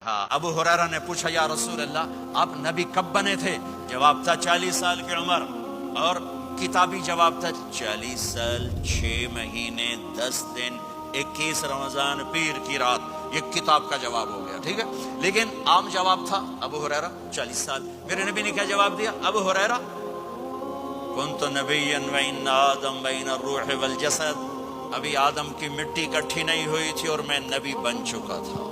ہاں، ابو ہریرہ نے پوچھا یا رسول اللہ آپ نبی کب بنے تھے؟ جواب تھا 40 سال کی عمر، اور کتابی جواب تھا 40 سال 6 مہینے 10 دن 21 رمضان پیر کی رات۔ یہ کتاب کا جواب ہو گیا، ٹھیک ہے، لیکن عام جواب تھا ابو ہریرہ 40 سال۔ میرے نبی نے کیا جواب دیا؟ ابو ہریرہ کنت نبیا وان آدم بین الروح والجسد، ابھی آدم کی مٹی اکٹھی نہیں ہوئی تھی اور میں نبی بن چکا تھا۔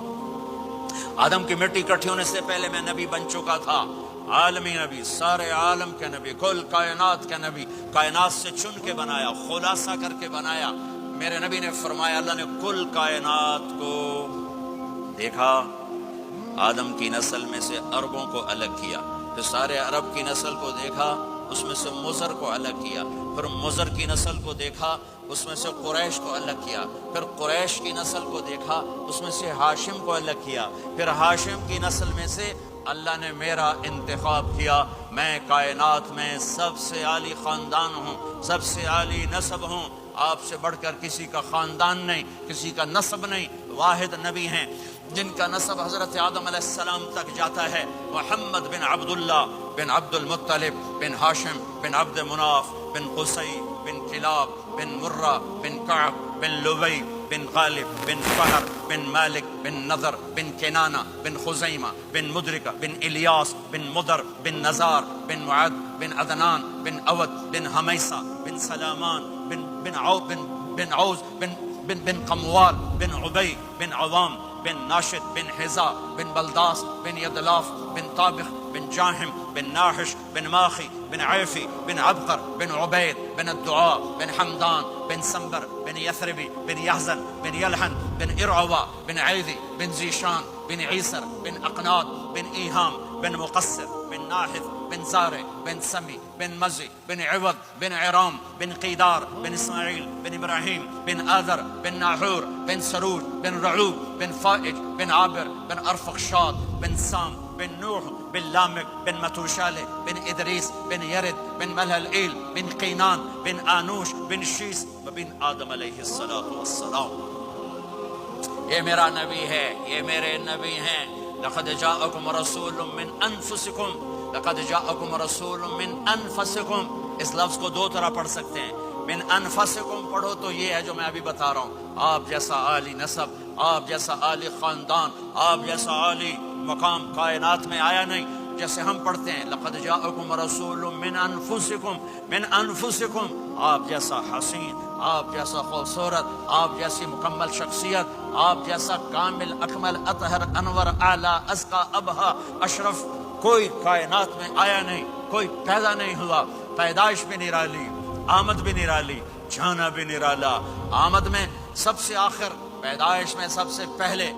آدم کی مٹی اکٹھی ہونے سے پہلے میں نبی بن چکا تھا، عالمی نبی، سارے عالم کے نبی، کل کائنات کے نبی، کائنات سے چن کے بنایا، خلاصہ کر کے بنایا۔ میرے نبی نے فرمایا اللہ نے کل کائنات کو دیکھا، آدم کی نسل میں سے عربوں کو الگ کیا، پھر سارے عرب کی نسل کو دیکھا، اس میں سے مضر کو الگ کیا، پھر مضر کی نسل کو دیکھا، اس میں سے قریش کو الگ کیا، پھر قریش کی نسل کو دیکھا، اس میں سے ہاشم کو الگ کیا، پھر ہاشم کی نسل میں سے اللہ نے میرا انتخاب کیا۔ میں کائنات میں سب سے عالی خاندان ہوں، سب سے عالی نسب ہوں، آپ سے بڑھ کر کسی کا خاندان نہیں، کسی کا نسب نہیں، واحد نبی ہیں جن کا نسب حضرت آدم علیہ السلام تک جاتا ہے، محمد بن عبداللہ بن عبد المطلب بن ہاشم بن عبد مناف بن قصی بن کلاب بن مرہ بن کعب بن لبی بن غالب بن فہر بن مالک بن نضر بن کنانہ بن خزیمہ بن مدرکہ بن الیاس بن مدر بن نزار بن معد بن عدنان بن اود بن حمیسہ بن سلامان بن عوز بن قموال بن عبی بن عوام بن ناشد بن حزا بن بلداس بن یدلاف بن طابخ بن جاہم بن ناحش بن ماخی بن عیفی بن عبقر بن عبید بن الدعاء بن حمدان بن سنبر بن یثربی بن یحزن بن یلحن بن ارعوا بن عیدی بن زیشان بن عیسر بن اقناد بن ایہام بن مقصر بن ناحث بن زارع بن سمی بن مزی بن عوض بن عرام بن قیدار بن اسماعیل بن ابراہیم بن آذر بن ناحور بن سروج بن رعوب بن فائج بن عابر بن ارفخشاد بن سام بن نوح بن لامک بن متوشالہ بن ادریس بن یرد بن ملہلئیل بن قینان بن آنوش بن شیس بن آدم علیہ السلام۔ یہ میرا نبی ہے، یہ میرے نبی ہیں۔ لقد جاءکم رسول من انفسکم، لقد جاءکم رسول من انفسکم، اس لفظ کو دو طرح پڑھ سکتے ہیں، من انفسکم پڑھو تو یہ ہے جو میں ابھی بتا رہا ہوں، آپ جیسا عالی نسب، آپ جیسا عالی خاندان، آپ جیسا عالی مقام کائنات میں آیا نہیں۔ جیسے ہم پڑھتے ہیں لقد جاءکم رسول من انفسکم، من انفسکم، آپ جیسا حسین، آپ جیسا خوبصورت، آپ جیسی مکمل شخصیت، آپ جیسا کامل اکمل اطہر انور اعلی ازکا ابہا اشرف کوئی کائنات میں آیا نہیں، کوئی پیدا نہیں ہوا۔ پیدائش بھی نرالی، آمد بھی نرالی، جانا بھی نرالا، آمد میں سب سے آخر، پیدائش میں سب سے پہلے۔